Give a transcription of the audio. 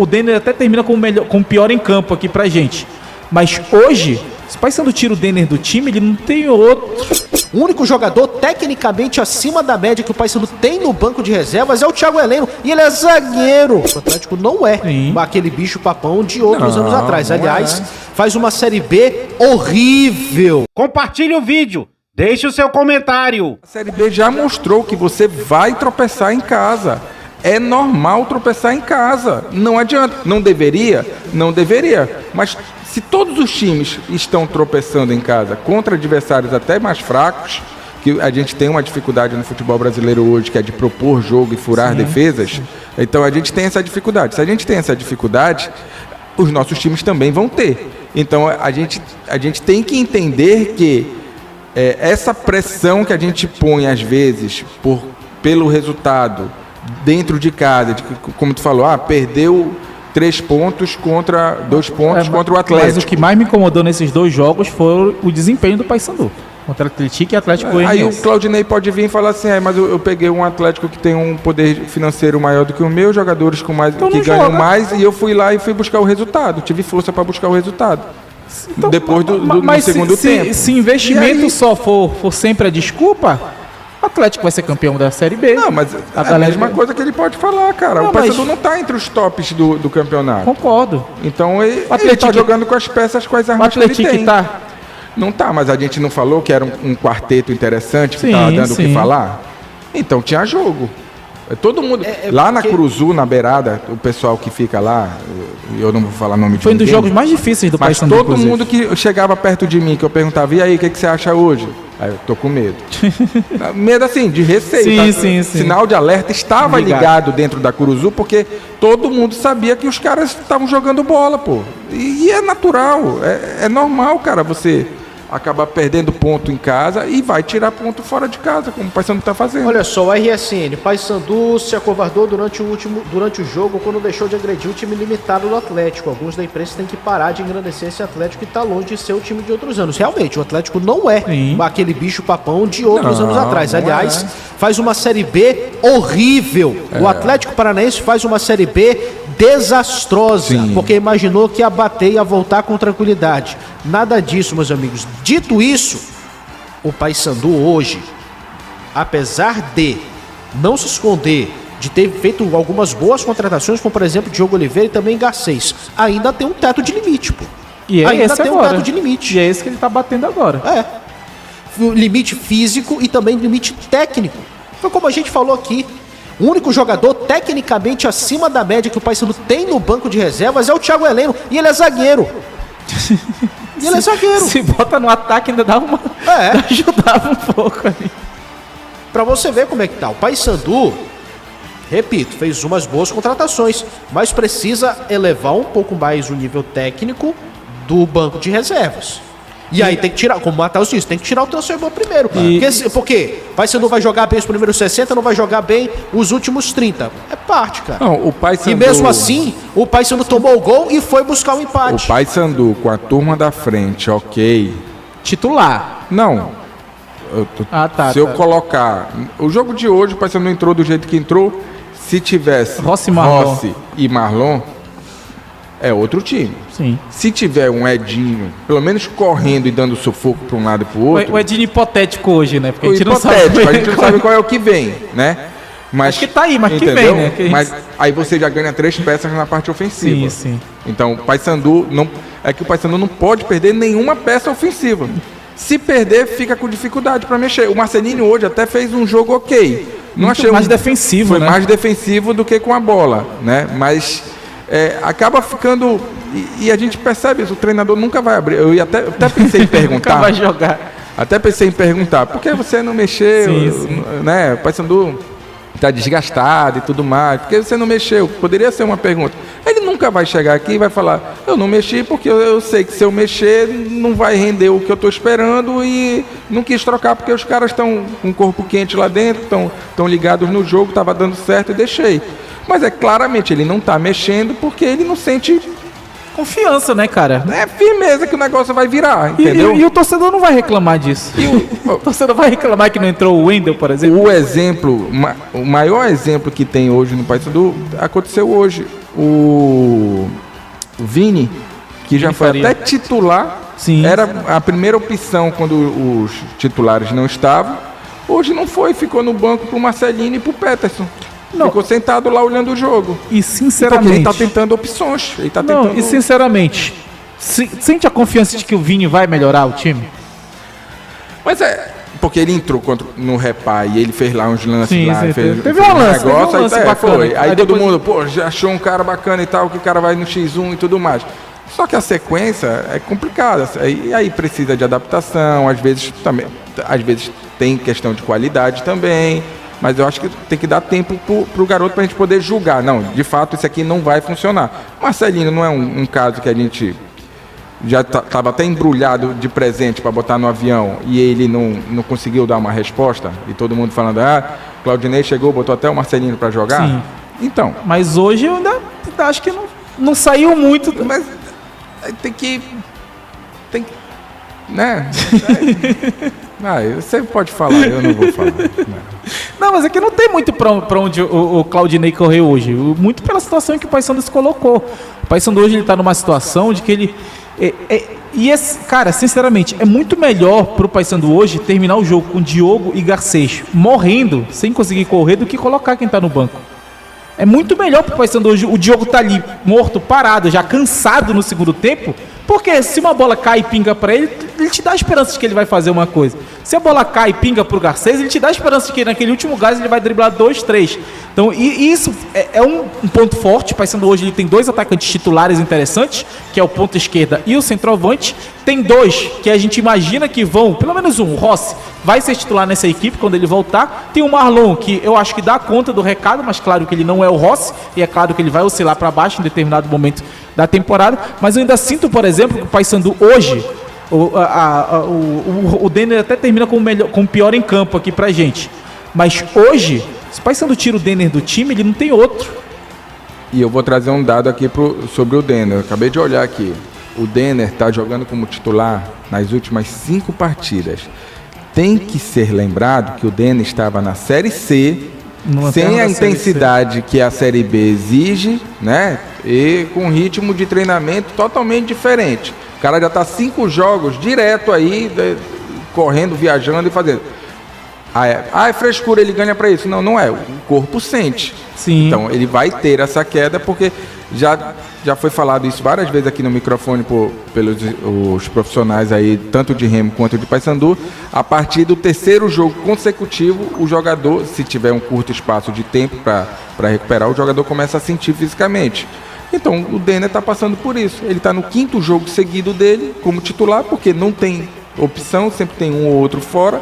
O Denner até termina com o pior em campo aqui pra gente. Mas hoje, se o Paysandu tira o Denner do time, ele não tem outro. O único jogador tecnicamente acima da média que o Paysandu tem no banco de reservas é o Thiago Heleno. E ele é zagueiro. O Atlético não é aquele bicho papão de outros anos atrás. Aliás, faz uma Série B horrível. Compartilhe o vídeo. Deixe o seu comentário. A Série B já mostrou que você vai tropeçar em casa. É normal tropeçar em casa. Não adianta. Não deveria? Não deveria. Mas se todos os times estão tropeçando em casa contra adversários até mais fracos, que a gente tem uma dificuldade no futebol brasileiro hoje, que é de propor jogo e furar defesas, então a gente tem essa dificuldade. Se a gente tem essa dificuldade, os nossos times também vão ter. Então a gente tem que entender que essa pressão que a gente põe às vezes pelo resultado dentro de casa, como tu falou, perdeu 3 pontos contra 2 pontos contra o Atlético. Mas o que mais me incomodou nesses 2 jogos foi o desempenho do Paysandu contra o Atlético e Atlético Goianiense. Aí o Claudinei pode vir e falar assim, mas eu peguei um Atlético que tem um poder financeiro maior do que o meu, jogadores com mais, então que ganham mais, e eu fui lá e fui buscar o resultado, tive força para buscar o resultado. Então, depois do segundo tempo. Se investimento só for sempre a desculpa, o Atlético vai ser campeão da Série B. Não, mas a mesma coisa que ele pode falar, cara. O Paysandu não tá entre os tops do campeonato. Concordo. Então ele tá jogando com as peças, com as armas que ele tem. Tá. Não tá, mas a gente não falou que era um quarteto interessante, que tava dando o que falar? Então tinha jogo. Todo mundo. Lá na Curuzu, na beirada, o pessoal que fica lá, eu não vou falar nome de ninguém. Foi um dos jogos mais difíceis do Paysandu. Mas todo mundo que chegava perto de mim, que eu perguntava, e aí, o que você acha hoje? Aí eu tô com medo. Medo assim, de receio. Sim. Sinal de alerta estava ligado dentro da Curuzu, porque todo mundo sabia que os caras estavam jogando bola, pô. E é natural, é normal, cara, você acabar perdendo ponto em casa e vai tirar ponto fora de casa, como o Paysandu está fazendo. Olha só, o RSN, Paysandu se acovardou durante o jogo quando deixou de agredir o time limitado do Atlético. Alguns da imprensa têm que parar de engrandecer esse Atlético e está longe de ser o time de outros anos. Realmente, o Atlético não é aquele bicho papão de outros anos atrás. Aliás, faz uma Série B horrível. O Atlético Paranaense faz uma Série B desastrosa, porque imaginou que ia bater e ia voltar com tranquilidade. Nada disso, meus amigos. Dito isso, o Paysandu hoje, apesar de não se esconder, de ter feito algumas boas contratações, como por exemplo Diogo Oliveira e também Garcês, ainda tem um teto de limite, pô. E ainda tem um teto de limite. E é esse que ele tá batendo agora. Limite físico e também limite técnico. Foi como a gente falou aqui. O único jogador tecnicamente acima da média que o Paysandu tem no banco de reservas é o Thiago Heleno. E ele é zagueiro. Se bota no ataque ainda ajudava um pouco ali. Pra você ver como é que tá. O Paysandu, repito, fez umas boas contratações, mas precisa elevar um pouco mais o nível técnico do banco de reservas. E aí tem que tirar, como o Matheus disse, tem que tirar o transferidor primeiro. Porque Paysandu vai jogar bem os primeiros 60, não vai jogar bem os últimos 30. É parte, cara. Não, o Paysandu... E mesmo assim, o Paysandu tomou o gol e foi buscar o empate. O Paysandu com a turma da frente, ok. Titular. Não. Se eu colocar... O jogo de hoje, o Paysandu entrou do jeito que entrou. Se tivesse Rossi e Marlon, é outro time. Sim. Se tiver um Edinho, pelo menos correndo e dando sufoco para um lado e para o outro... O Edinho hipotético hoje, né? Porque a gente não sabe qual é o que vem, né? Mas acho que tá aí, mas que vem, né? Mas aí você já ganha 3 peças na parte ofensiva. Sim. Então, o Paysandu não pode perder nenhuma peça ofensiva. Se perder, fica com dificuldade para mexer. O Marcelinho hoje até fez um jogo ok. Não achei mais defensivo, né? Foi mais defensivo do que com a bola, né? Mas... acaba ficando... E a gente percebe isso, o treinador nunca vai abrir. Eu até pensei em perguntar. Nunca vai jogar. Até pensei em perguntar, por que você não mexeu? Né? O Paysandu está desgastado e tudo mais. Por que você não mexeu? Poderia ser uma pergunta. Ele nunca vai chegar aqui e vai falar, eu não mexi porque eu sei que se eu mexer não vai render o que eu estou esperando e não quis trocar porque os caras estão com o corpo quente lá dentro, estão ligados no jogo, estava dando certo e deixei. Mas claramente ele não está mexendo porque ele não sente confiança, né, cara? É firmeza que o negócio vai virar, entendeu? E o torcedor não vai reclamar disso. O torcedor vai reclamar que não entrou o Wendel, por exemplo. O maior exemplo que tem hoje no Paysandu aconteceu hoje. o Vini, que já Vini foi Faria. até titular, Sim. era a primeira opção quando os titulares não estavam. Hoje não foi, ficou no banco pro Marcelinho e pro Peterson. Não. Ficou sentado lá olhando o jogo. E Porque sinceramente... ele tá tentando opções. Ele tá Não, tentando... e sinceramente, sente a confiança de que o Vini vai melhorar o time? Mas porque ele entrou no Repá e ele fez lá uns lances Sim, lá. sim, Fez teve um lance aí bacana. foi. Aí Aí todo depois- mundo, pô, já achou um cara bacana e tal, que o cara vai no X1 e tudo mais. Só que a sequência é complicada. E aí precisa de adaptação, às vezes tem questão de qualidade também. Mas eu acho que tem que dar tempo pro garoto pra gente poder julgar. Não, de fato, isso aqui não vai funcionar. Marcelinho não é um caso que a gente já estava até embrulhado de presente para botar no avião e ele não conseguiu dar uma resposta. E todo mundo falando, Claudinei chegou, botou até o Marcelinho para jogar. Sim. Então, Mas hoje eu ainda acho que não saiu muito. mas tem que... né? Você pode falar, eu não vou falar. Não, mas é que não tem muito pra onde o Claudinei correu hoje. Muito pela situação em que o Paysandu se colocou. O Paysandu hoje ele tá numa situação de que ele... cara, sinceramente, é muito melhor pro Paysandu hoje terminar o jogo com Diogo e Garcês morrendo, sem conseguir correr, do que colocar quem tá no banco. É muito melhor pro Paysandu hoje o Diogo tá ali morto, parado, já cansado no segundo tempo, porque se uma bola cai e pinga pra ele te dá a esperança de que ele vai fazer uma coisa. Se a bola cai e pinga pro Garcês, ele te dá a esperança de que naquele último gás ele vai driblar 2, 3. Então, e isso é um ponto forte. O Paysandu hoje ele tem 2 atacantes titulares interessantes, que é o ponta esquerda e o centroavante. Tem 2 que a gente imagina que vão, pelo menos um, o Rossi, vai ser titular nessa equipe quando ele voltar. Tem o Marlon, que eu acho que dá conta do recado, mas claro que ele não é o Rossi, e é claro que ele vai oscilar para baixo em determinado momento da temporada. Mas eu ainda sinto, por exemplo, que o Paysandu hoje, o Denner até termina com o pior em campo aqui pra gente. Mas hoje, se o Paysandu tira o Denner do time, ele não tem outro. E eu vou trazer um dado aqui sobre o Denner. Eu acabei de olhar aqui. O Denner está jogando como titular nas últimas 5 partidas. Tem que ser lembrado que o Denner estava na Série C, sem a intensidade que a Série B exige, né? E com um ritmo de treinamento totalmente diferente. O cara já está 5 jogos direto aí, correndo, viajando e fazendo. É frescura, ele ganha para isso. Não, não é. O corpo sente. Sim. Então, ele vai ter essa queda porque já foi falado isso várias vezes aqui no microfone pelos os profissionais aí, tanto de Remo quanto de Paysandu. A partir do 3º jogo consecutivo, o jogador, se tiver um curto espaço de tempo para recuperar, o jogador começa a sentir fisicamente. Então, o Denner está passando por isso. Ele está no 5º jogo seguido dele como titular, porque não tem opção, sempre tem um ou outro fora.